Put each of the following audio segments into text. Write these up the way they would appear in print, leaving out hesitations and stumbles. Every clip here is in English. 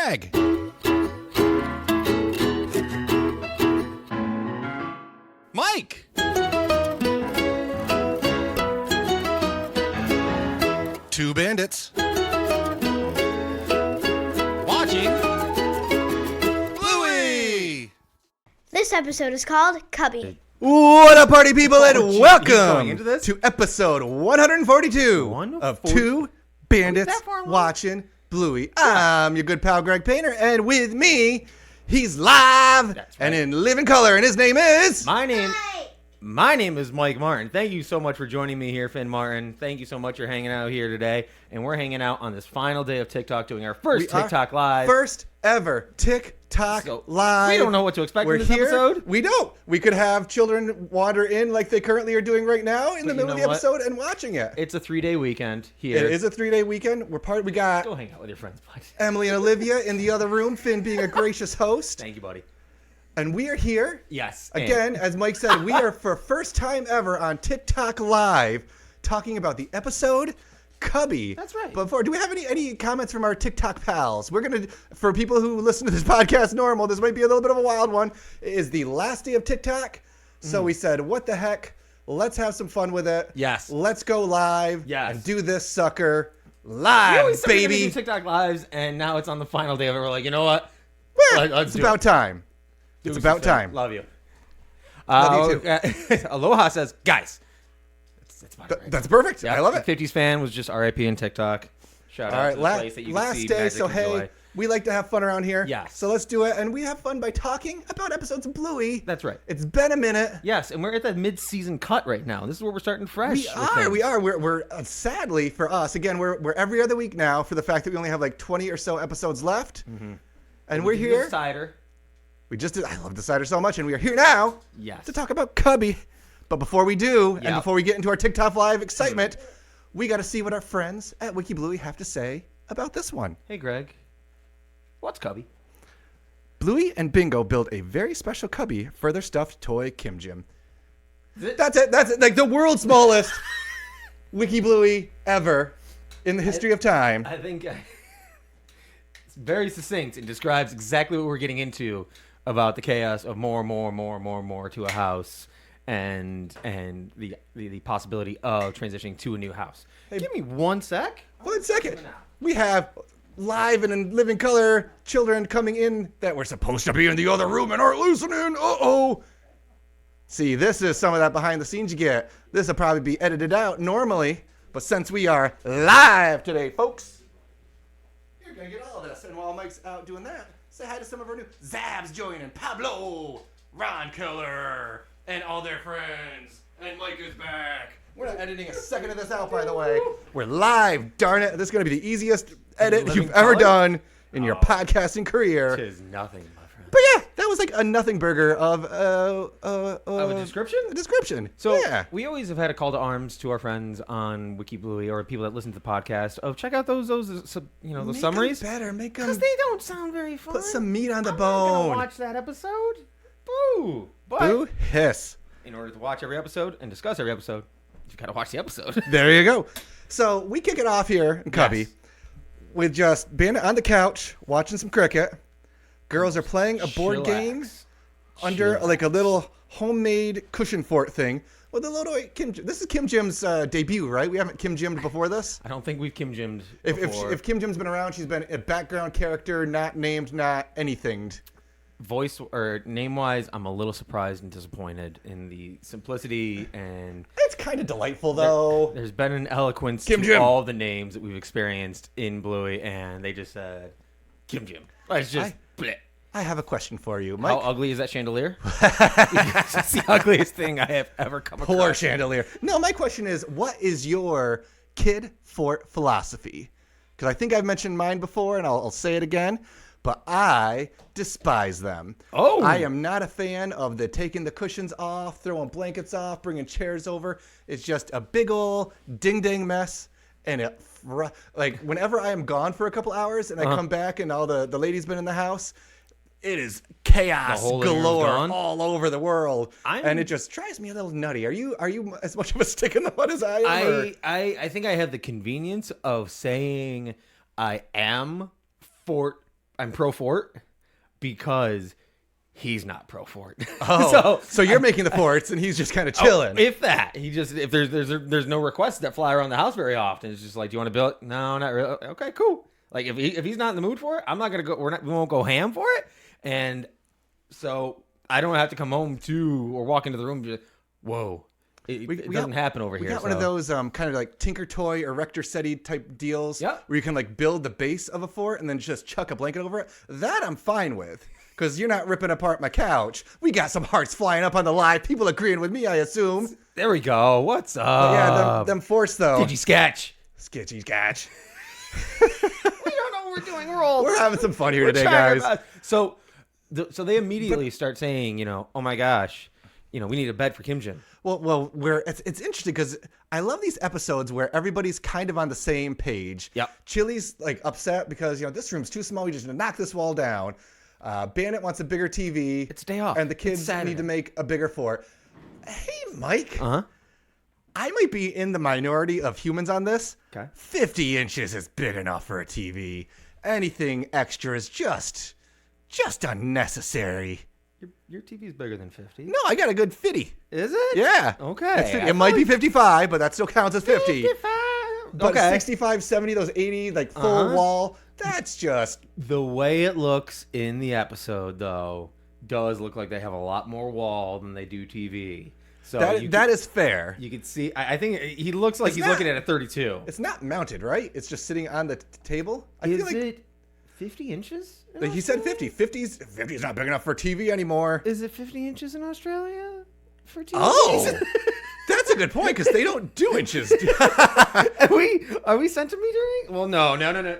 Greg. Mike. Two bandits. Watching Bluey. This episode is called Cubby. What up, party people, and going welcome into this? to episode 142 of Two Bandits that far along? Watching Bluey. I'm your good pal, Greg Painter, and with me, he's live That's and right. in living color, and his name is... My name is Mike Martin. Thank you so much for joining me here, Finn Martin. Thank you so much for hanging out here today. And we're hanging out on this final day of TikTok, doing our first TikTok live. First ever TikTok So, live. we don't know what to expect We're in this here. episode. We don't. We could have children wander in like they currently are doing right now in the But you middle of know the what? episode and watching it. It's a 3-day weekend here. It is a 3-day weekend. We got Go hang out with your friends, bud. Emily and Olivia in the other room, Finn being a gracious host. Thank you, buddy. And we are here. Yes. Again, as Mike said, we are for first time ever on TikTok Live talking about the episode Cubby. That's right. Before, do we have any comments from our TikTok pals? We're going to, for people who listen to this podcast normal, this might be a little bit of a wild one. It is the last day of TikTok. So we said, what the heck? Let's have some fun with it. Yes. Let's go live Yes. and do this sucker We live, always said we were gonna baby. do TikTok lives, and now it's on the final day of it. We're like, you know what? Let's It's do about it. time. It's Deuces, about Finn. time. Love you. Love you Aloha says, guys. It's about right. That's perfect. Yeah, I love it. 50s fan was just RIP in TikTok. Shout All out right, to the place that you can last see day, magic so and hey, joy. we like to have fun around here. Yes. So let's do it, and we have fun by talking about episodes of Bluey. That's right. It's been a minute. Yes, and we're at that mid-season cut right now. This is where we're starting fresh. We are. We're sadly for us, again, we're every other week now for the fact that we only have like 20 or so episodes left. And we're here. Cider. We just did, I love the cider so much, and we are here now Yes. to talk about Cubby. But before we do, and Yep. before we get into our TikTok Live excitement, we got to see what our friends at Wiki Bluey have to say about this one. Hey, Greg. What's Cubby? Bluey and Bingo build a very special cubby for their stuffed toy Kim Jim. It- That's it. That's it. Like the world's smallest Wiki Bluey ever in the history of time. I think it's very succinct and describes exactly what we're getting into about the chaos of more to a house and the possibility of transitioning to a new house. Give me 1 sec. 1 second. We have live and in living color children coming in that were supposed to be in the other room and aren't listening. Uh-oh. See, this is some of that behind the scenes you get. This will probably be edited out normally, but since we are live today, folks, you're going to get all of this. And while Mike's out doing that, say hi to some of our new Zabs joining. Pablo, Ron Keller, and all their friends. And Mike is back. We're not editing a second of this out, by the way. We're live, darn it. This is going to be the easiest edit Living you've ever color? done in your podcasting career. Tis nothing, my friend. But yeah, that was like a nothing burger of Of a description? A description. So yeah. we always have had a call to arms to our friends on Wiki Bluey or people that listen to the podcast of check out those those Make summaries 'em better. Make them because they don't sound very fun. put some meat on the I'm not bone. gonna watch that episode. Boo! But Boo hiss. in order to watch every episode and discuss every episode, you've got to watch the episode. There you go. So we kick it off here in Cubby Yes. with just being on the couch watching some cricket. Girls are playing a board Chillax. game under Chillax. like a little homemade cushion fort thing with a little Kim. This is Kim Jim's debut, right? We haven't Kim Jim'd before this. I don't think we've Kim Jim'd If before. if Kim Jim's been around, she's been a background character, not named, not anything. Voice or name wise, I'm a little surprised and disappointed in the simplicity and It's kind of delightful though. there's been an eloquence Kim to Jim. all the names that we've experienced in Bluey, and they just said Kim Jim. It's just bleh. I have a question for you, How Mike. ugly is that chandelier? It's the ugliest thing I have ever come across. Poor chandelier. No, my question is, what is your kid fort philosophy? Because I think I've mentioned mine before, and I'll say it again. But I despise them. Oh. I am not a fan of the taking the cushions off, throwing blankets off, bringing chairs over. It's just a big ol' ding-dang mess. And it, like, whenever I am gone for a couple hours and I come back and all the ladies been in the house, it is chaos The whole living room's galore gone? all over the world. And it just drives me a little nutty. Are you as much of a stick in the mud as I am? or- I think I have the convenience of saying I am fort I'm pro fort because he's not pro fort. Oh, so you're making the forts and he's just kind of chilling. If that, if there's no requests that fly around the house very often, it's just like, do you want to build? No, not really. Okay, cool. Like if he's not in the mood for it, I'm not gonna go. We won't go ham for it. And so I don't have to come home or walk into the room. And be like, whoa, it doesn't happen over here. We got one of those kind of like Tinker Toy or Rector SETI type deals, where you can like build the base of a fort and then just chuck a blanket over it. That I'm fine with. Because you're not ripping apart my couch. We got some hearts flying up on the live. People agreeing with me, I assume. There we go. What's up? But yeah, them forts, though. Digi sketch. Sketchy sketch. We don't know what we're doing. We're old. We're having some fun here today, guys. So they immediately start saying, oh my gosh, we need a bed for Kim Jin. Well, it's interesting because I love these episodes where everybody's kind of on the same page. Yep. Chili's like upset because this room's too small. We just need to knock this wall down. Bandit wants a bigger TV. It's a day off. And the kids need to make a bigger fort. Hey, Mike. Uh-huh. I might be in the minority of humans on this. Okay. 50 inches is big enough for a TV. Anything extra is just unnecessary. Your TV's bigger than 50. No, I got a good 50. Is it? Yeah. Okay. It might be 55, but that still counts as 50. 55. But Okay. 65, 70, those 80, like full wall, that's just... The way it looks in the episode, though, does look like they have a lot more wall than they do TV. So that is fair. You can see. I think he looks like he's looking at a 32. It's not mounted, right? It's just sitting on the table. I Is feel like it 50 inches? like he said 50. 50's not big enough for TV anymore. Is it 50 inches in Australia for TV? Oh, that's a good point because they don't do inches. Are we centimetering? Well, no.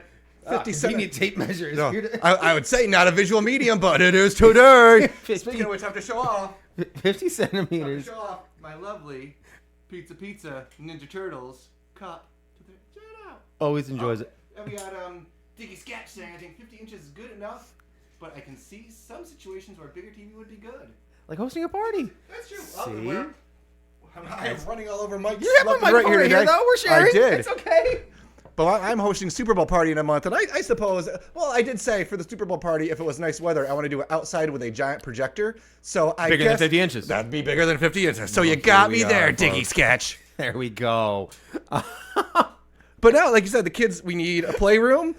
50 We need tape measures. No, I would say not a visual medium, but it is today. 50. Speaking of which, I have to show off. 50 centimeters. Show off my lovely pizza Ninja Turtles cup. Check it out. Always enjoys it. And we got Diggy Sketch saying I think 50 inches is good enough, but I can see some situations where a bigger TV would be good. Like hosting a party. That's true. See? I'm running all over Mike's. You have a microphone right here, though. We're sharing. I did. It's okay. But I'm hosting Super Bowl party in a month, and I suppose, well, I did say for the Super Bowl party, if it was nice weather, I want to do it outside with a giant projector. So I Bigger guess than 50 inches. That'd be bigger than 50 inches. So you got me there, Diggy Sketch. There we go. But now, like you said, the kids, we need a playroom.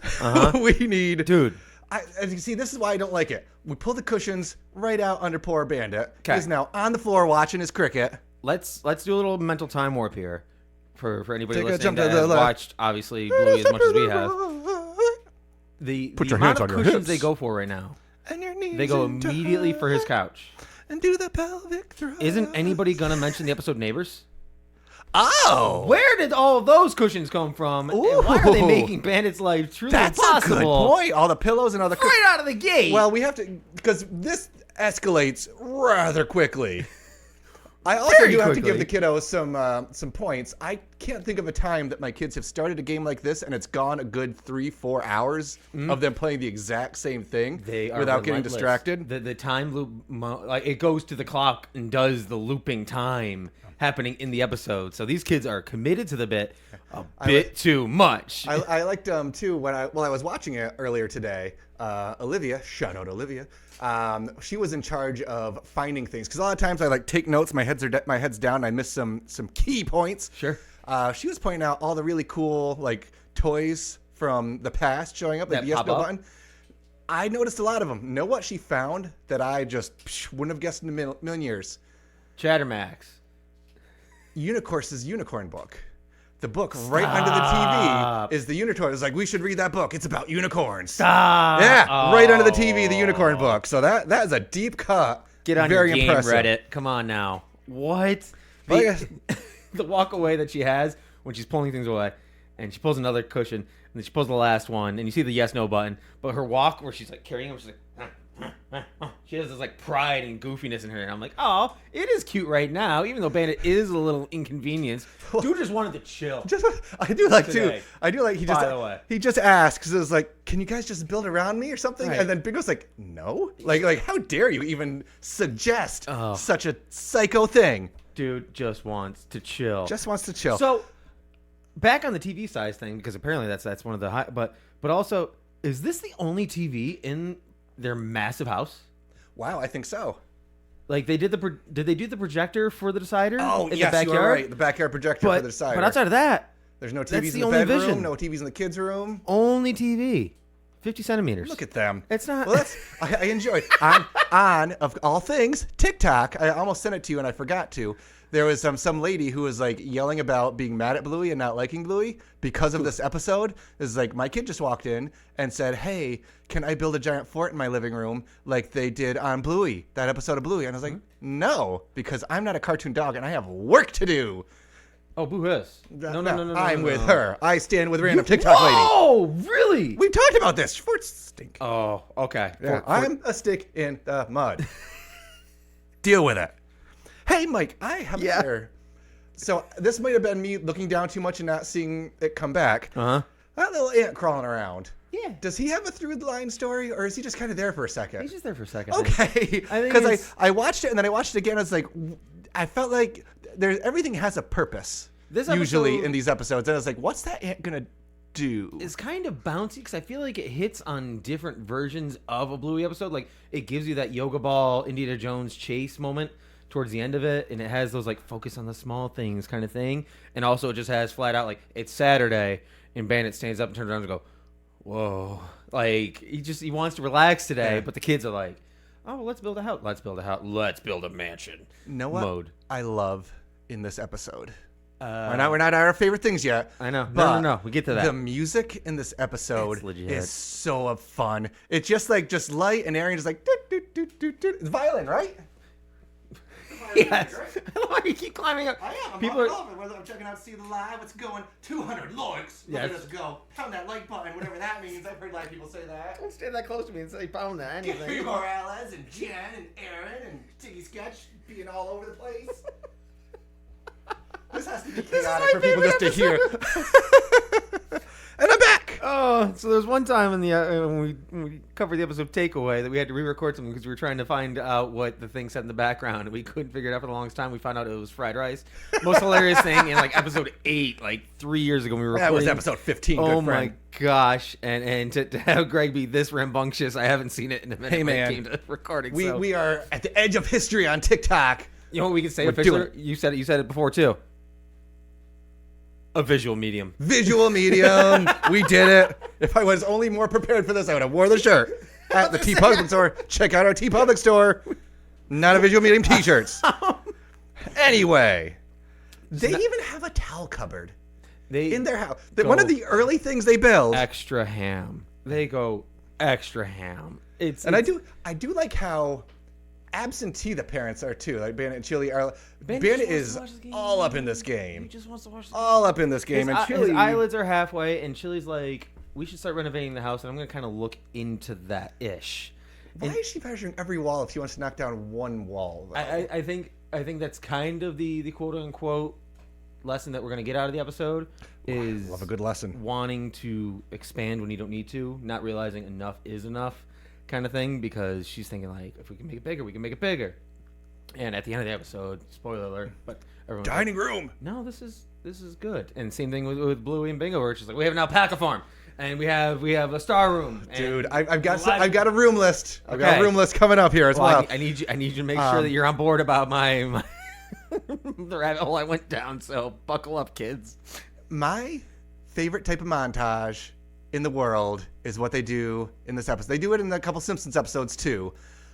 We need... Dude. As you see, this is why I don't like it. We pull the cushions right out under poor Bandit. 'Kay. He's now on the floor watching his cricket. Let's do a little mental time warp here for anybody Take a listening jump to that the has left. watched, obviously, Bluey as much as we have. The Put your amount hands of on your cushions hips. they go for right now, And your knees they go into immediately for his couch. and do the pelvic thrust. Isn't anybody going to mention the episode Neighbors? Oh! Where did all of those cushions come from? And why are they making Bandit's life truly That's impossible? a good point. All the pillows and all the Right out of the gate. Well, we have to, because this escalates rather quickly. I also Very do have to quickly. give the kiddos some points. I can't think of a time that my kids have started a game like this and it's gone a good 3-4 hours of them playing the exact same thing They are without getting relentless. distracted. The time loop, like it goes to the clock and does the looping time happening in the episode. So these kids are committed to the bit a bit too much. I liked too when I was watching it earlier today. Olivia, shout out Olivia. She was in charge of finding things because a lot of times I like take notes. My head's down. And I miss some key points. Sure. She was pointing out all the really cool like toys from the past showing up, like That the yes pop no up? button. I noticed a lot of them. Know what she found that I just wouldn't have guessed in a million years? Chattermax. Unicorse's Unicorn Book. The book right under the TV is the unicorn. It's like, we should read that book. It's about unicorns. Stop. Yeah, right under the TV, the unicorn book. So that is a deep cut. Get on Very your game, impressive. Reddit. Come on now. What? Well, The walk away that she has when she's pulling things away, and she pulls another cushion, and then she pulls the last one, and you see the yes no button. But her walk where she's like carrying him, she's like, she has this like pride and goofiness in her, and I'm like, oh, it is cute right now, even though Bandit is a little inconvenienced. Dude just wanted to chill. I do like Today. too. I do like By the way. he just asked because it was like, can you guys just build around me or something? Right. And then Bingo's like, no. Like how dare you even suggest Oh. such a psycho thing? Dude just wants to chill. Just wants to chill. So, back on the TV size thing, because apparently that's one of the high, but also Is this the only TV in their massive house? Wow, I think so. Like they did did they do the projector for the decider? Oh, in yes, the backyard? you are right. The backyard projector for the decider. But outside of that, there's no that's TVs in the the only bedroom, vision. no TVs in the kids' room. only TV, 50 centimeters. Look at them. It's not. Well, I enjoyed. On of all things, TikTok. I almost sent it to you and I forgot to. There was some lady who was like yelling about being mad at Bluey and not liking Bluey because of this episode. It's like my kid just walked in and said, "Hey, can I build a giant fort in my living room like they did on Bluey, that episode of Bluey?" And I was like, "No, because I'm not a cartoon dog and I have work to do." Oh, boo hiss. No. I'm with her. I stand with random TikTok lady. Oh, really? We talked about this. Forts stink. Oh, okay. Yeah, I'm a stick in the mud. Deal with it. Hey, Mike, I have a So this might have been me looking down too much and not seeing it come back. Uh-huh. That little ant crawling around. Yeah. Does he have a through-the-line story, or is he just kind of there for a second? He's just there for a second. Okay. I think Because I watched it, and then I watched it again. I was like, I felt like everything has a purpose. This usually episode- in these episodes. And I was like, what's that ant going to do? It's kind of bouncy because I feel like it hits on different versions of a Bluey episode. Like it gives you that yoga ball Indiana Jones chase moment towards the end of it, and it has those like focus on the small things kind of thing, and also it just has flat out like it's Saturday, and Bandit stands up and turns around and go, whoa, like he wants to relax today, but the kids are like, oh, well, let's build a house, let's build a mansion. You know what mode. I love in this episode? We're not our favorite things yet. I know. But No. We get to that. The music in this episode It's legit. is so fun. It's just light and airy, just like it's violin, right? Yes. Why do you keep climbing up? I am. People are. I'm checking out See the Live. It's going 200 likes. Yes. Look at us go. Pound that like button, whatever that means. I've heard a lot of people say that. Don't stand that close to me and say pound that Gary Morales and Jen and Aaron and Tiggy Sketch being all over the place. This has to be chaotic for people just to hear. And I'm back. Oh, so there's one time in the when we covered the episode Takeaway that we had to re-record something because we were trying to find out what the thing said in the background, and we couldn't figure it out for the longest time. We found out it was fried rice. Most hilarious thing in like episode 8, like 3 years ago, when we were recording. That was episode 15. Oh good friend. my gosh! And to have Greg be this rambunctious, I haven't seen it in a minute. Hey, when it man. came to recording. We are at the edge of history on TikTok. You know what we can say We're officially? doing You said it before too. A visual medium. Visual medium. We did it. If I was only more prepared for this, I would have wore the shirt at the TeePublic store. Check out our TeePublic store. Not a visual medium t-shirts. Anyway, they even have a towel cupboard in their house. One of the early things they build. Extra ham. They go extra ham. I do like how absentee the parents are too. Like Bandit and Chili are. Bandit is all up in this game. He just wants to watch the game. All up in this game. And Chili, his eyelids are halfway, and Chili's like, we should start renovating the house, and I'm going to kind of look into that ish. why is she measuring every wall if she wants to knock down one wall? Though? I think that's kind of the quote unquote lesson that we're going to get out of the episode is Love a good lesson. wanting to expand when you don't need to, not realizing enough is enough kind of thing, because she's thinking like, if we can make it bigger, we can make it bigger. And at the end of the episode, spoiler alert, but everyone's Dining room. no, this is good. And same thing with Bluey and Bingo, where it's just like, we have an alpaca farm, and we have a star room. And Dude, I've got a room list. I've got Okay. a room list coming up here as well. I need you to make sure that you're on board about my the rabbit hole I went down. So buckle up, kids. My favorite type of montage in the world is what they do in this episode. They do it in a couple Simpsons episodes too,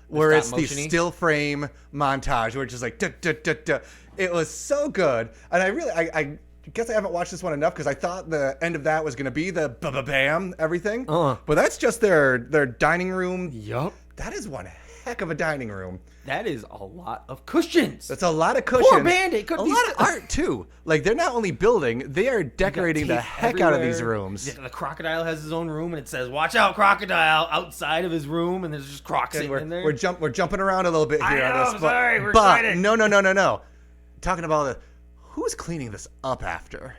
where it's the stop-motion-y? still frame montage where it's just like duh, duh, duh, duh. It was so good, and I guess I haven't watched this one enough because I thought the end of that was going to be the bam everything, but that's just their dining room. Yup. That is one heck of a dining room. That is a lot of cushions. That's a lot of cushions. Poor Bandit. A lot of art too. Like they're not only building, they are decorating the tape heck out of these everywhere. rooms. Yeah, the crocodile has his own room, and it says "Watch out, crocodile!" outside of his room, and there's just crocs sitting in there. We're jumping around a little bit here I on know, this. sorry, we're but excited. no. Talking about who's cleaning this up after?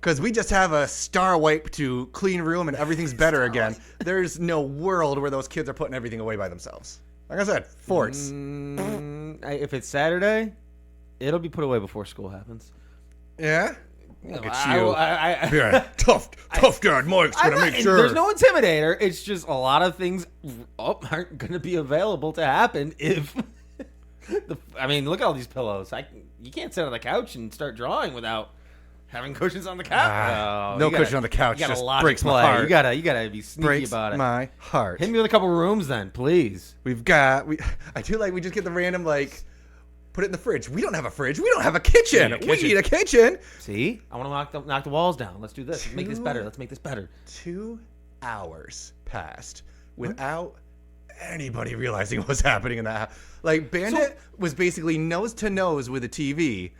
Because we just have a star wipe to clean room and everything's better again. There's no world where those kids are putting everything away by themselves. Like I said, forts. If it's Saturday, it'll be put away before school happens. Yeah? Look at you. I Yeah, tough dad Mike's I'm gonna not- make sure. There's no intimidator. It's just a lot of things aren't going to be available to happen if. Look at all these pillows. You can't sit on the couch and start drawing without having cushions on the couch. No cushion on the couch You gotta just logic breaks my play. heart. You gotta be sneaky Breaks about it. my heart. Hit me with a couple rooms then, please. I do like we just get the random like put it in the fridge. We don't have a fridge. We don't have a kitchen. We need a kitchen. See, I want to knock the walls down. Let's do this. Let's make this better. Let's make this better. 2 hours passed without anybody realizing what was happening in that house. Like Bandit was basically nose to nose with the TV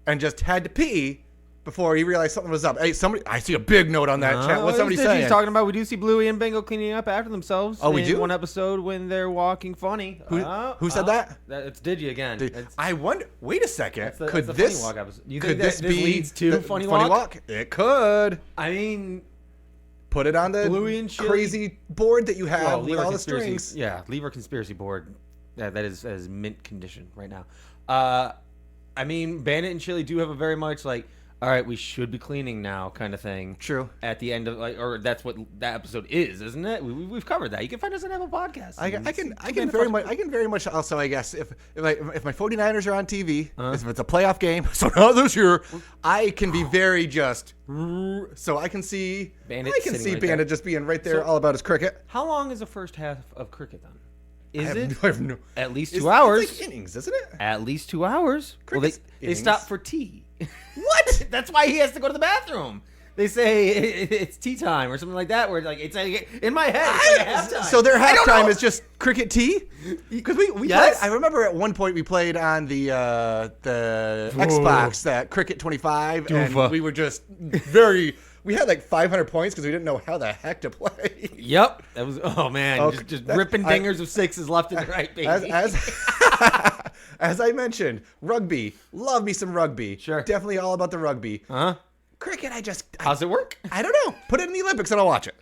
and just had to pee before he realized something was up. Hey, I see a big note on that chat. What's somebody saying? He's talking about we do see Bluey and Bingo cleaning up after themselves. Oh, we in do? one episode when they're walking funny. Who said that? It's Digi again. I wonder. Wait a second. Could the this Funny Walk episode. You could think this that be leads to the Funny Walk? It could. I mean, Put it on the Bluey and Chili. crazy board that you have well, with all the strings. Yeah, leave our conspiracy board. That is mint condition right now. Bandit and Chili do have a very much like, all right, we should be cleaning now kind of thing. True. At the end of or that's what that episode is, isn't it? We've covered that. You can find us on Apple Podcasts. I can very much also, I guess, if my 49ers are on TV, if it's a playoff game, so not this year, I can be very just, so I can see Bandit I can sitting see right Bandit there. just being right there So- all about his cricket. How long is the first half of cricket then? I Is have no- at least It's 2 hours? It's like innings, isn't it? At least 2 hours. Well, Cricket's they innings. stop for tea. What? That's why he has to go to the bathroom. They say it's tea time or something like that. Where like it's like in my head, it's like a halftime. So their I don't halftime know. is just cricket tea? Because we Yes. played, I remember at one point we played on the Xbox, that Cricket 25, and Doofa. we were just we had like 500 points because we didn't know how the heck to play. Yep, that was. Oh man, Oh, just that's- ripping dingers of sixes left and right, baby. As I mentioned, rugby. Love me some rugby. Sure. Definitely all about the rugby. Huh? Cricket, How's it work? I don't know. Put it in the Olympics and I'll watch it.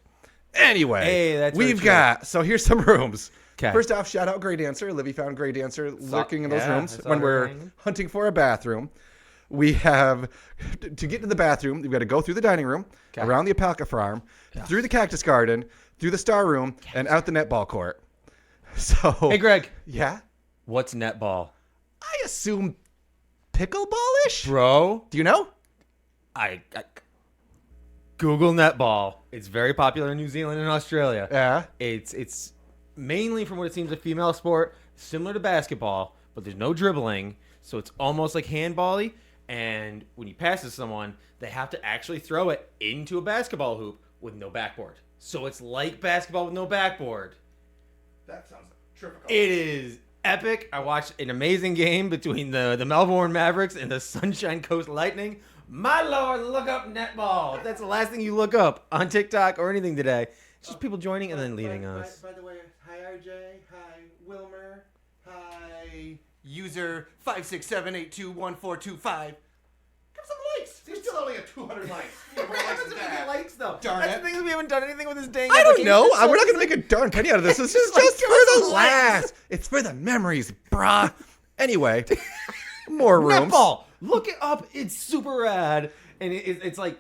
Anyway, Hey, that's very we've true. got, so here's some rooms. 'Kay. First off, shout out Grey Dancer. Livy found Grey Dancer lurking in those yeah, rooms I saw when her we're hanging. hunting for a bathroom. We have, to get to the bathroom, we've got to go through the dining room, 'Kay. around the alpaca farm, through the cactus garden, through the star room, and out the netball court. So, Hey, Greg, yeah, what's netball, I assume pickleball-ish? bro? Do you know? I Google netball. It's very popular in New Zealand and Australia. Yeah. It's mainly, from what it seems, a female sport, similar to basketball, but there's no dribbling, so it's almost like handball-y. And when you pass to someone, they have to actually throw it into a basketball hoop with no backboard. So it's like basketball with no backboard. That sounds terrific. It is epic. I watched an amazing game between the Melbourne Mavericks and the Sunshine Coast Lightning. My lord, look up netball. If that's the last thing you look up on TikTok or anything today, it's just people joining and then leaving us. By the way, hi RJ, hi Wilmer, hi user 567821425. Give some likes. There's still only 200 likes. What happens if we get likes, though? Darn That's it. the thing is we haven't done anything with this dang I don't application, know. so We're not it's gonna make a darn penny out of this. This is It's like, just give for us the some last. It's for the memories, brah. Anyway, more rooms. Netball. Look it up. It's super rad, and it's like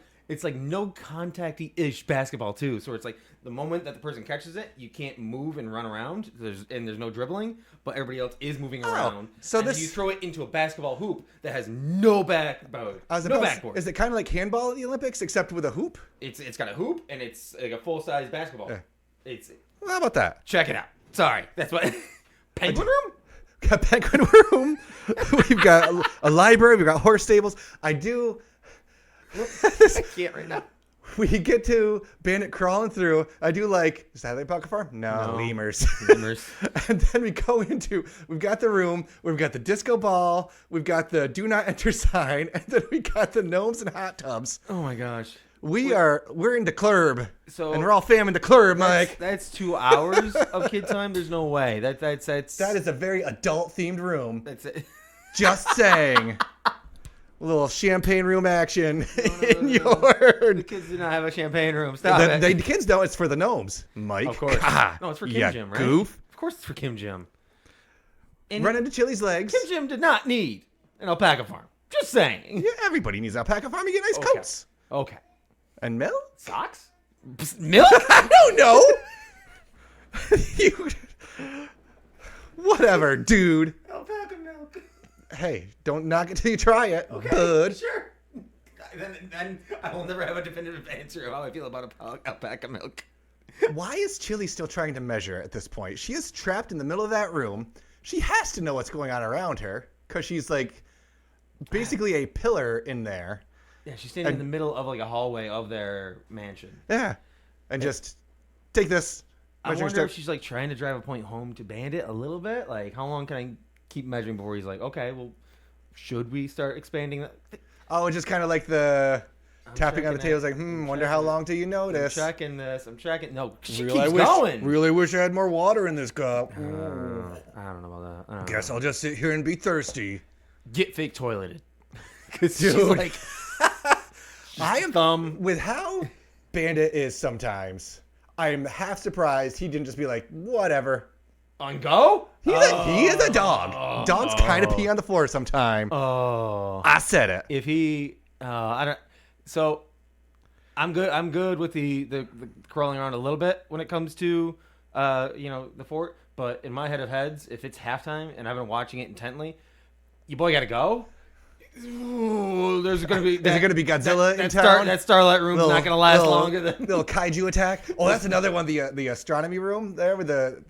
no contacty-ish basketball too. So it's like the moment that the person catches it, you can't move and run around. There's no dribbling, but everybody else is moving around. so and this- then you throw it into a basketball hoop that has no backboard. No backboard. Is it kind of like handball at the Olympics except with a hoop? It's got a hoop and it's like a full-size basketball. Yeah. It's Well, how about that? check it out. Sorry, that's what. Penguin room. Got penguin room. We've got a library. We've got horse stables. I Can't right now. We get to Bandit crawling through. I do like, is that the alpaca farm? No, No. lemurs. Lemurs. And then we go into, we've got the room, we've got the disco ball, we've got the do not enter sign, and then we got the gnomes and hot tubs. Oh my gosh. We're in the club. So- and we're all fam in the club, Mike. That's 2 hours of kid time. There's no way. That's That is a very adult themed room. that's it. Just saying. A little champagne room action in The your. kids do not have a champagne room. Stop it. The kids know it's for the gnomes, Mike. Of course. God. No, it's for Kim Yeah, Jim, right? Goof. Of course it's for Kim Jim. And Run into Chili's legs. Kim Jim did not need an alpaca farm. Just saying. Yeah, everybody needs alpaca farm. You get nice coats. Okay. And milk? Socks? Milk? I don't know. You... Whatever, dude. Alpaca milk. Hey, don't knock it till you try it, Okay, bud. sure. Then I will never have a definitive answer of how I feel about alpaca milk. Why is Chili still trying to measure at this point? She is trapped in the middle of that room. She has to know what's going on around her because she's like basically a pillar in there. Yeah, she's standing in the middle of like a hallway of their mansion. Yeah. And just take this. I measuring wonder if stick. she's like trying to drive a point home to Bandit a little bit. Like, how long can I keep measuring before he's like, okay, well, should we start expanding that? Oh, just kind of like the tapping on the checking tables, like, wonder how long till you I'm notice. checking this. I'm checking. No, she Really, keeps going. Really wish I had more water in this cup. I don't know about that. I don't Guess know. I'll just sit here and be thirsty. Get fake toileted. Because she's Dude. like, I am thumb. with how Bandit is sometimes. I'm half surprised he didn't just be like, whatever. On go? He is a dog. Dogs kind of pee on the floor sometime. Oh. I said it. If he, I don't. So, I'm good. I'm good with the crawling around a little bit when it comes to, the fort. But in my head of heads, if it's halftime and I've been watching it intently, your boy got to go. Ooh, there's gonna be. Is it going to be Godzilla in town? That Starlight Room's not gonna last longer than. Little kaiju attack. Oh, that's another one. The astronomy room there with the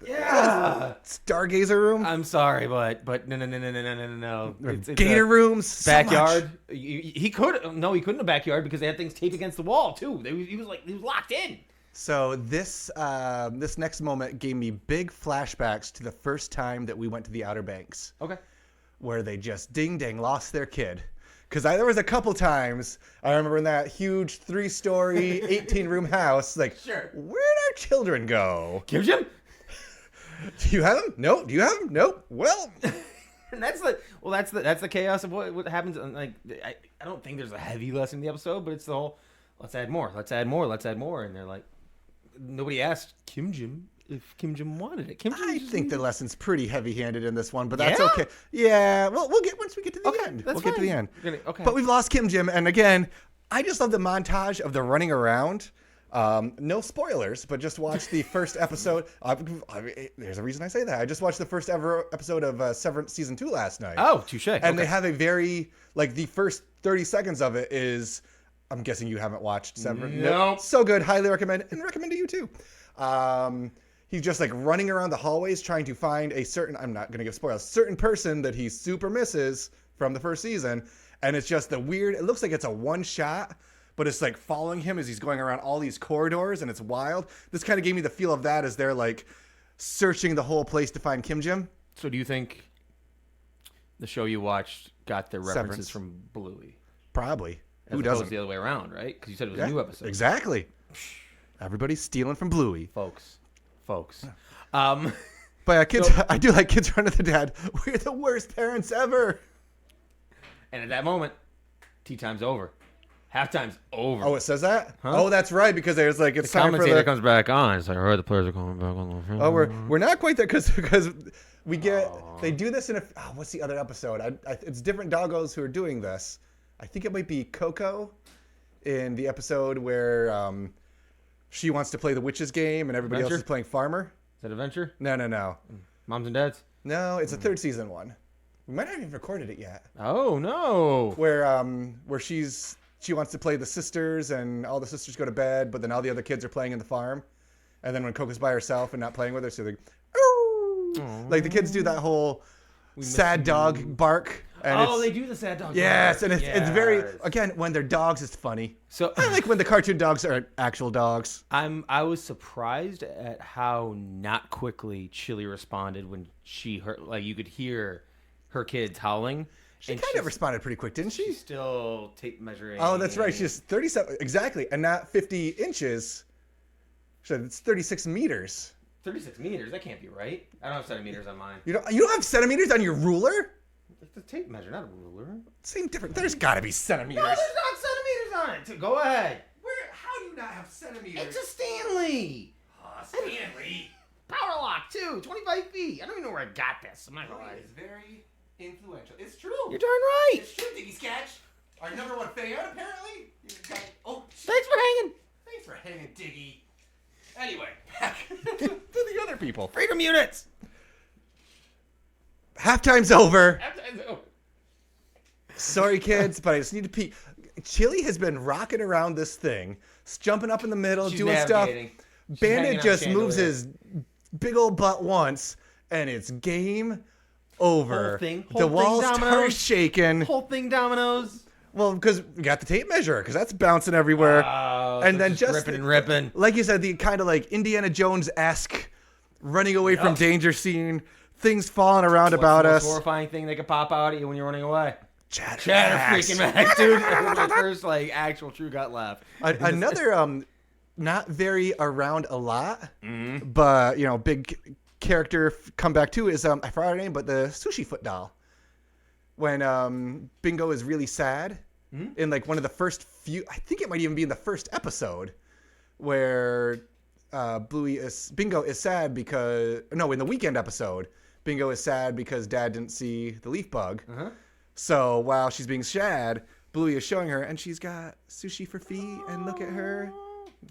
stargazer room. I'm sorry, but no. It's Gator a rooms. so backyard. much. He could. No, he couldn't have backyard because they had things taped against the wall too. He was locked in. So this next moment gave me big flashbacks to the first time that we went to the Outer Banks. Okay. Where they just ding dang lost their kid. Because there was a couple times I remember in that huge 3-story, 18-room house, like, Sure. where'd our children go? Kim Jim. Do you have them? No. Do you have them? Nope. Well, And that's the chaos of what happens. And like I don't think there's a heavy lesson in the episode, but it's the whole let's add more, and they're like nobody asked Kim Jim if Kim Jim wanted it. I think the lesson's pretty heavy-handed in this one, but that's Yeah? okay. Yeah, well, we'll get once we get to the end. that's We'll get to the end. Okay. But we've lost Kim Jim, and again, I just love the montage of the running around. No spoilers, but just watch the first episode. There's a reason I say that. I just watched the first ever episode of Severance Season 2 last night. Oh, touche. And they have a very, the first 30 seconds of it is, I'm guessing you haven't watched Severance. Nope. So good. Highly recommend, and recommend to you too. He's just running around the hallways trying to find a certain, I'm not going to give spoilers, certain person that he super misses from the first season. And it's just it looks like it's a one shot, but it's following him as he's going around all these corridors, and it's wild. This kind of gave me the feel of that as they're searching the whole place to find Kim Jim. So do you think the show you watched got their references Severance. from Bluey? Probably. As Who opposed doesn't? to the other way around, right? Because you said it was a new episode. Exactly. Everybody's stealing from Bluey. Folks. But kids, I do like kids running to their dad. We're the worst parents ever. And at that moment, tea time's over. Halftime's over. Oh, it says that? Huh? Oh, that's right, because there's it's the time for commentator the... comes back on. It's like, all right, the players are coming back on the field. Oh, we're not quite there because we get... They do this in a... Oh, what's the other episode? It's different doggos who are doing this. I think it might be Coco in the episode where she wants to play the witches game and everybody else Adventure? is playing farmer. Is that Adventure? No. Moms and Dads? No, it's a third season one. We might not even recorded it yet. Oh, no. Where she wants to play the sisters and all the sisters go to bed, but then all the other kids are playing in the farm. And then when Coco's by herself and not playing with her, so the kids do that whole sad dog bark. And they do the sad dog. Yes, bark. and it's very, again, when they're dogs, it's funny. So I like when the cartoon dogs are actual dogs. I was surprised at how not quickly Chili responded when she heard, you could hear her kids howling. She kind of responded pretty quick, didn't she? She's still tape measuring. Oh, that's right. She's 37, exactly, and not 50 inches. So it's 36 meters. 36 meters? That can't be right. I don't have centimeters on mine. You don't have centimeters on your ruler? It's a tape measure, not a ruler. Same different. There's got to be centimeters. No, there's not centimeters on it. Go ahead. How do you not have centimeters? It's a Stanley. Oh, Stanley. Power lock, too. 25 feet. I don't even know where I got this. I'm not going to lie. It's very Influential. It's true. You're darn right. It's true, Diggy Sketch. Our number one fan, apparently. Oh, Thanks for hanging. thanks for hanging, Diggy. Anyway, back to the other people. Freedom units. Halftime's over. Halftime's over. Sorry, kids, but I just need to pee. Chili has been rocking around this thing, jumping up in the middle, She's doing navigating. stuff. She's Bandit hanging on just moves chandelier. his big old butt once, and it's game over. Whole thing The walls dominoes. start shaking. Whole thing dominoes. Well, because we got the tape measure, because that's bouncing everywhere. Oh, and so then just ripping and ripping. like you said, the kind of like Indiana Jones-esque running away from danger scene, things falling around What's about the most us. horrifying thing that could pop out at you when you're running away? Chatter Freaking Max, dude. That was my first like actual true gut laugh. Another not very around a lot, Mm-hmm. but big character comeback too is I forgot her name, but the sushi foot doll. When Bingo is really sad in like one of the first few, I think it might even be in the first episode, where Bingo is sad because in the weekend episode, Bingo is sad because Dad didn't see the leaf bug. Uh-huh. So while she's being sad, Bluey is showing her, and she's got sushi for feet, and look at her.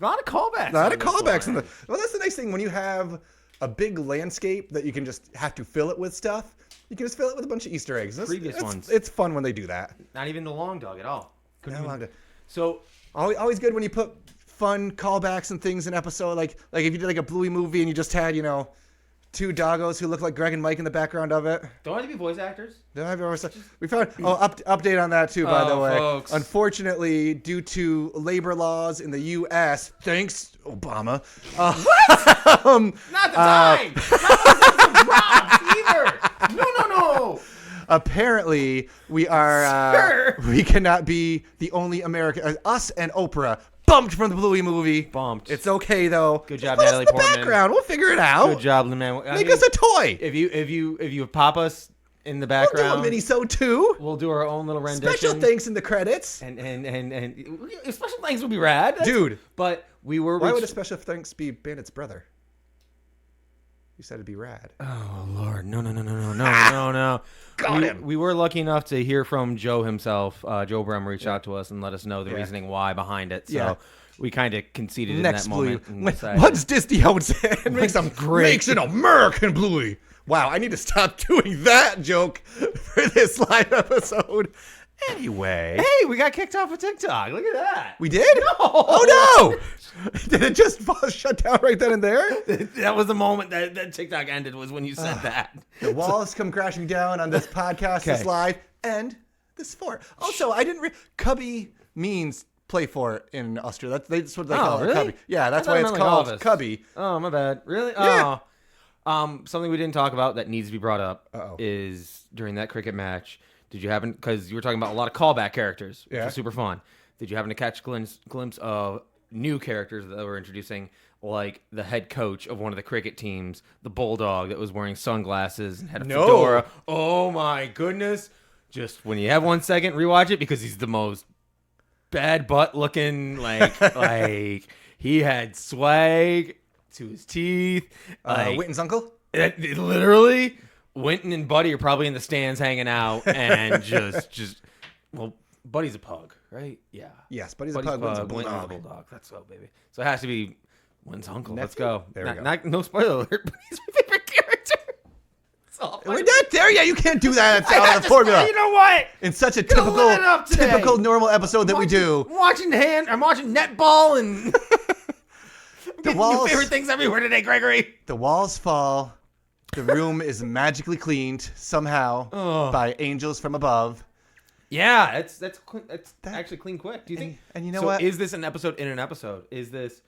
A lot of callbacks. A lot of on this callbacks. one. Well, that's the nice thing when you have a big landscape that you can just have to fill it with stuff. You can just fill it with a bunch of Easter eggs. Previous ones. It's fun when they do that. Not even the long dog at all. Couldn't No, even- not- So Always good when you put fun callbacks and things in episode. Like if you did like a Bluey movie and you just had two doggos who look like Greg and Mike in the background of it. don't have to be voice actors. We found update on that too, by the Oh, way. folks. Unfortunately, due to labor laws in the U.S., thanks Obama. Not the time. Not either. No. Apparently, we are Sir. we cannot be the only American. Us and Oprah bumped from the Bluey movie. Bumped. It's okay though. Good job, Just put us Natalie in the Portman. background. We'll figure it out. Good job, man. Make us a toy. If you pop us in the We'll do background, a mini-sode too. we'll do our own little rendition. Special thanks in the credits. And special thanks would be rad, Dude. But we were. Why would a special thanks be Bandit's brother? You said it'd be rad. Oh Lord, no. Got him. We were lucky enough to hear from Joe himself. Joe Brem reached out to us and let us know the reasoning why behind it. So Yeah. we kind of conceded Next in that Bluey. moment. and decided- Once Disney owns it and makes them great. makes an American Bluey. Wow, I need to stop doing that joke for this live episode. Anyway. Hey, we got kicked off of TikTok. Look at that. We did? No. Oh no! Did it just shut down right then and there? That was the moment that TikTok ended, was when you said that. The walls come crashing down on this podcast, Okay. this live, and this fort. Also, I didn't. Cubby means play fort in Australia. That's what they call it. really? Cubby. Yeah, that's I thought why it it's meant like called Elvis. Cubby. Oh, my bad. Really? Yeah. Oh. Something we didn't talk about that needs to be brought up Uh-oh. is during that cricket match. Did you happen? Because you were talking about a lot of callback characters, which Yeah. was super fun. Did you happen to catch a glimpse of new characters that they were introducing, like the head coach of one of the cricket teams, the bulldog that was wearing sunglasses and had a No. fedora? Oh my goodness! Just when you have 1 second, rewatch it because he's the most bad butt looking. Like he had swag to his teeth. Like, Witten's uncle? it literally, Winton and Buddy are probably in the stands hanging out and just well, Buddy's a pug, right? Yeah. Yes, Buddy's a Buddy's pug. Witten's a Winton's a bulldog. bulldog. That's so, baby. So it has to be Winton's uncle. Let's Nephew? go. There we Not- go. no spoiler alert, but he's my favorite character. It's all We're not there yet. You can't do that. It's out of the You formula. know what? In such a Gonna live it up today. typical normal episode that we do. I'm watching netball and getting walls- your favorite things everywhere today, Gregory. The walls fall. The room is magically cleaned somehow Oh. by angels from above. Yeah, that's actually clean quick. Do you think? And you know so what? Is this an episode in an episode? Is this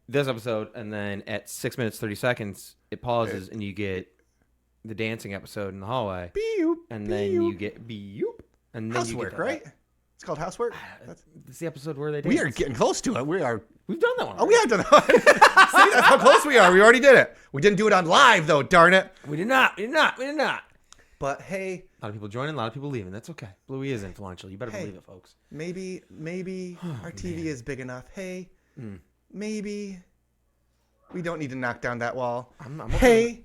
episode, and then at 6 minutes 30 seconds it pauses and you get the dancing episode in the hallway, Beep, and then beep. you get beep, and then Housework, you get right? It's called Housework. It's the episode where they dance. We are getting close to it. We are. We've done that one. Oh, we have done that one. See, that's how close we are. We already did it. We didn't do it on live, though, darn it. We did not. We did not. But hey, A lot of people joining, a lot of people leaving. That's okay. Bluey is influential. You better Hey. believe it, folks. maybe our TV is big enough. Hey, maybe we don't need to knock down that wall. I'm Hey,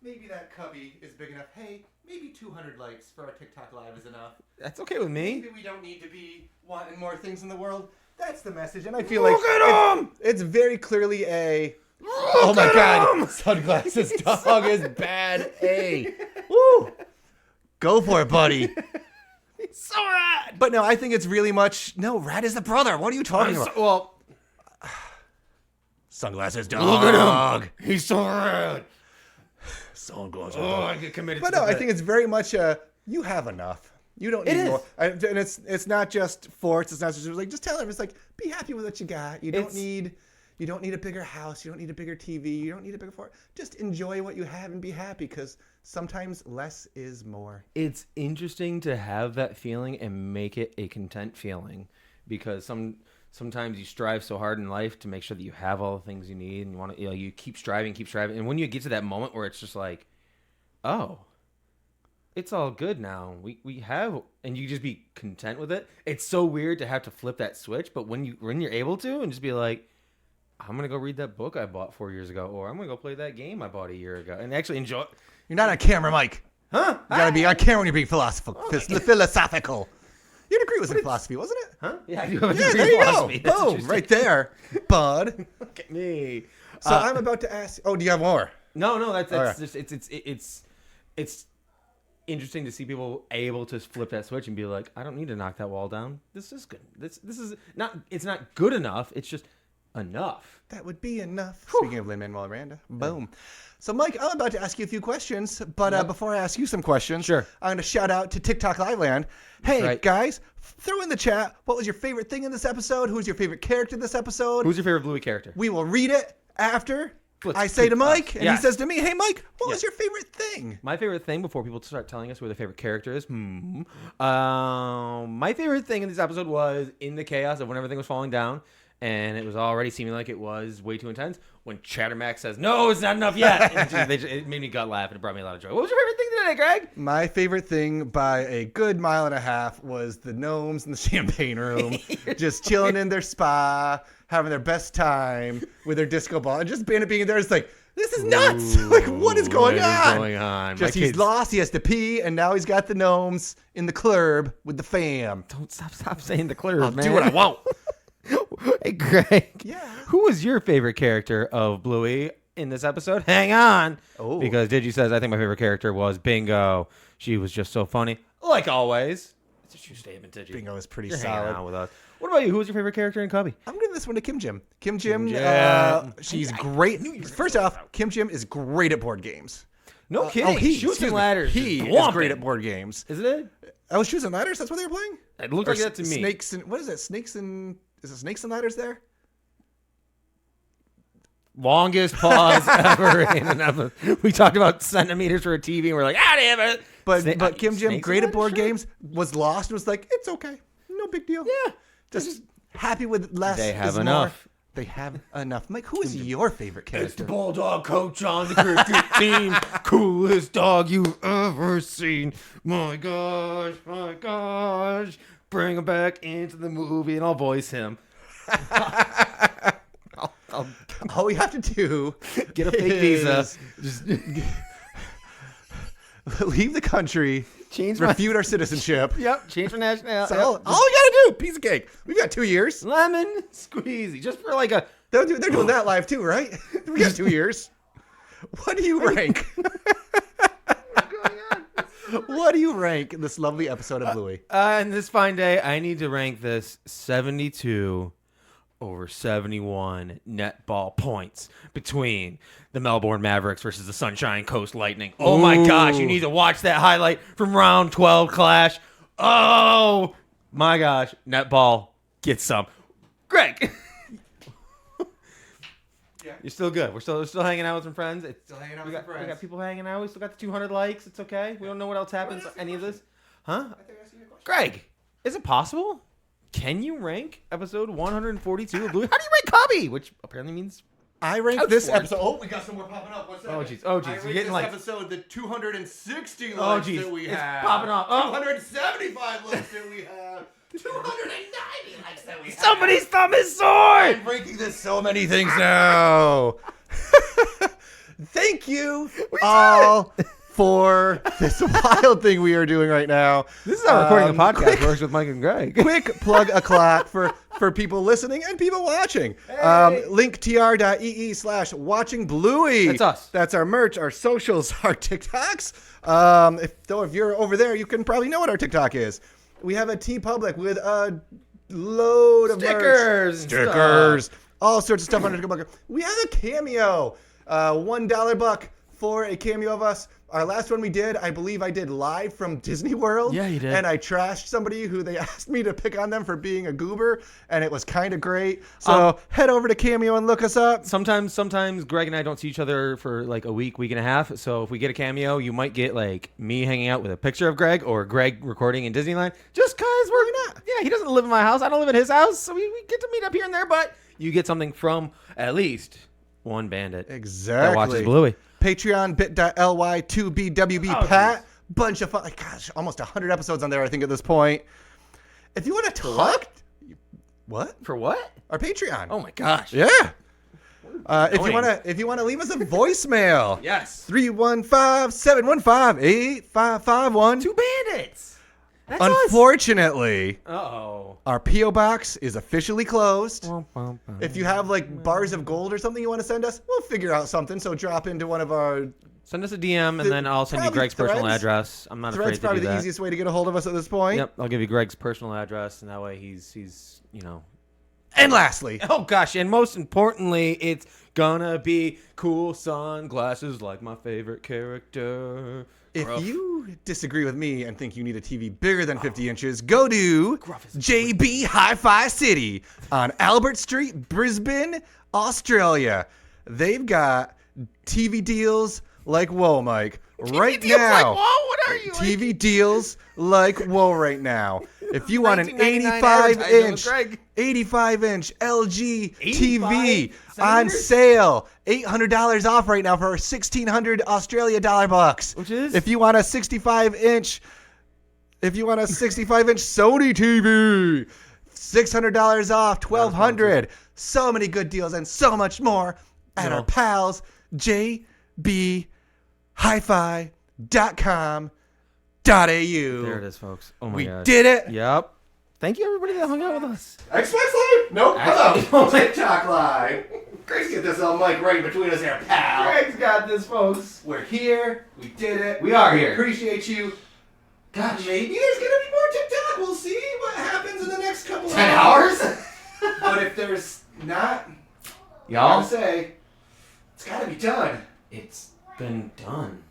maybe that cubby is big enough. Hey, maybe 200 likes for our TikTok live is enough. That's okay with me. Maybe we don't need to be wanting more things in the world. That's the message, and I feel like Look at him! it's very clearly a. Oh my God! Sunglasses dog is bad. Woo! Go for it, buddy. He's so rad. But no, I think it's really much. No, Rad is the brother. What are you talking about? Well, Sunglasses dog. look at him. He's so rad. Sunglasses Oh, dog. I get committed. But to no, the I think it's very much a. You have enough. You don't need It more. is. And it's not just forts. It's not just like just tell him. It's like be happy with what you got. You don't need a bigger house. You don't need a bigger TV. You don't need a bigger fort. Just enjoy what you have and be happy because sometimes less is more. It's interesting to have that feeling and make it a content feeling because sometimes you strive so hard in life to make sure that you have all the things you need and you want to, you keep striving, and when you get to that moment where it's just like, oh, it's all good now. We have, and you just be content with it. It's so weird to have to flip that switch, but when you're able to and just be like, I'm gonna go read that book I bought 4 years ago, or I'm gonna go play that game I bought a year ago, and actually enjoy. You're not on camera, Mike. Huh? You gotta be on camera when you're being philosophical. Your degree was in philosophy, wasn't it? Huh? Yeah, I do have a Yeah, degree there in you go. philosophy. That's Boom, interesting. right there, bud. Look at me. So I'm about to ask. Oh, do you have more? No, that's Okay. just it's interesting to see people able to flip that switch and be like, I don't need to knock that wall down. This is good. This is not. It's not good enough. It's just enough. That would be enough. Speaking of Lin-Manuel Miranda, boom. So, Mike, I'm about to ask you a few questions, but before I ask you some questions, Sure. I'm going to shout out to TikTok Live Land. Hey, right. guys, throw in the chat, what was your favorite thing in this episode? Who's your favorite character in this episode? Who's your favorite Bluey character? We will read it after Let's I say to keep- Mike, and yes. he says to me, hey, Mike, what was Yes. your favorite thing? My favorite thing before people start telling us who their favorite character is. My favorite thing in this episode was in the chaos of when everything was falling down. And it was already seeming like it was way too intense when Chattermax says, no, it's not enough yet. It made me gut laugh and it brought me a lot of joy. What was your favorite thing today, Greg? My favorite thing by a good mile and a half was the gnomes in the champagne room, just chilling in their spa, having their best time with their disco ball, and just Bandit being there. It's like, this is nuts. Like, what is going on? Just he's lost. He has to pee, and now he's got the gnomes in the club with the fam. Don't stop saying the clear, I'll man. do what I want. Hey, Greg. Yeah. Who was your favorite character of Bluey in this episode? Hang on. Oh. Because Digi says, I think my favorite character was Bingo. She was just so funny. Like always. It's a true statement, Digi. Bingo is pretty You're hanging solid. out with us. What about you? Who was your favorite character in Cubby? I'm giving this one to Kim Jim. Kim Jim, she's great. First off, Kim Jim is great at board games. No kidding. Shoots and ladders. He just is whomping. great at board games. Isn't it? Oh, Shoots and Ladders? That's what they were playing? It looked Or like that to me. Snakes and, what is it? Snakes and, is it Snakes and Ladders there? Longest pause ever in an episode. We talked about centimeters for a TV, and we're like, damn it. But Kim Jim, Snakes great and at board ladders, games, was lost and was like, it's okay. No big deal. Yeah. Just happy with less. They have is enough. More. They have enough. Mike, who is your favorite character? It's the Bulldog coach on the cricket team. Coolest dog you've ever seen. My gosh. Bring him back into the movie, and I'll voice him. I'll All we have to do get a fake visa. Just leave the country, change my refute our citizenship. Yep, change my nationality. That's all we gotta do. Piece of cake. We've got 2 years. Lemon squeezy, just for like a. They're doing that live too, right? We got 2 years. What do you rank? What do you rank this lovely episode of Bluey? On this fine day, I need to rank this 72 over 71 net ball points between the Melbourne Mavericks versus the Sunshine Coast Lightning. Oh my gosh, you need to watch that highlight from round 12 clash. Oh my gosh, net ball, get some. Greg. Yeah. You're still good. We're still hanging out with some friends. Still hanging out we with got, some friends. We got people hanging out. We still got the 200 likes. It's okay. We don't know what else happens. Any of this. Huh? Greg, is it possible? Can you rank episode 142 of Bluey? How do you rank Cubby? Which apparently means... I rank Couch this Fort. episode. Oh, we got some more popping up. What's that? Oh, jeez. I You're rate getting this like... episode the 260 Oh, likes jeez. that we It's have. popping off. Oh. 275 likes that we have. 290 likes that we have. Somebody's thumb is sore! I'm ranking this so many things now. Thank you all for this wild thing we are doing right now. This is how recording a podcast quick- works with Mike and Greg. Quick plug a clock for people listening and people watching. Linktr.ee/watching Bluey. That's us. That's our merch, our socials, our TikToks. If you're over there, you can probably know what our TikTok is. We have a TeePublic with a load of Stickers and stickers, all sorts of stuff on TeePublic. We have a Cameo, $1 buck for a cameo of us. Our last one we did, I believe I did live from Disney World. Yeah, you did. And I trashed somebody who they asked me to pick on them for being a goober, and it was kind of great. So head over to Cameo and look us up. Sometimes Greg and I don't see each other for like a week and a half. So if we get a cameo, you might get like me hanging out with a picture of Greg or Greg recording in Disneyland. Just cause we're not. Yeah, he doesn't live in my house. I don't live in his house. So we get to meet up here and there, but you get something from at least one bandit Exactly. that watches Bluey. Patreon, bit.ly, 2BWB Oh, Pat. Bunch of fun. Like, gosh, almost 100 episodes on there, I think, at this point. If you want to talk. What? For what? Our Patreon. Oh my gosh. Yeah. If you wanna leave us a voicemail. Yes. 315-715-8551. Two bandits. That's us. Unfortunately, Uh-oh. our P.O. box is officially closed. If you have like bars of gold or something you want to send us, we'll figure out something. So drop into one of our Send us a DM, and then I'll send you probably Greg's personal Threads. address. I'm not threads. afraid to Probably do the that. easiest way to get a hold of us at this point. Yep, I'll give you Greg's personal address, and that way he's you know. And lastly, Oh gosh, and most importantly, it's gonna be cool sunglasses like my favorite character. if Gruff. you disagree with me and think you need a TV bigger than 50 inches, go to Gruff is- JB Hi-Fi City on Albert Street, Brisbane, Australia. They've got TV deals like whoa, Mike. Right deals now. like whoa? What are you, TV deals like whoa right now. If you want an 1999 85-inch LG 85 TV on centimeters? sale, $800 off right now for 1,600 Australia dollar bucks. Which is? If you want a 65-inch Sony TV, $600 off, $1,200. So many good deals and so much more at our pals, jbhifi.com.au. There it is, folks. Oh my We god. did it. Yep. Thank you, everybody that hung out with us. Xbox Live? Nope. Hello. TikTok Live. Greg's get this on mic right between us here, pal. Greg's got this, folks. We're here. We did it. We are here. Appreciate you. Gosh. Maybe there's going to be more TikTok. We'll see what happens in the next couple of 10 hours? But if there's not, I Y'all, gotta say, it's got to be done. it's been done.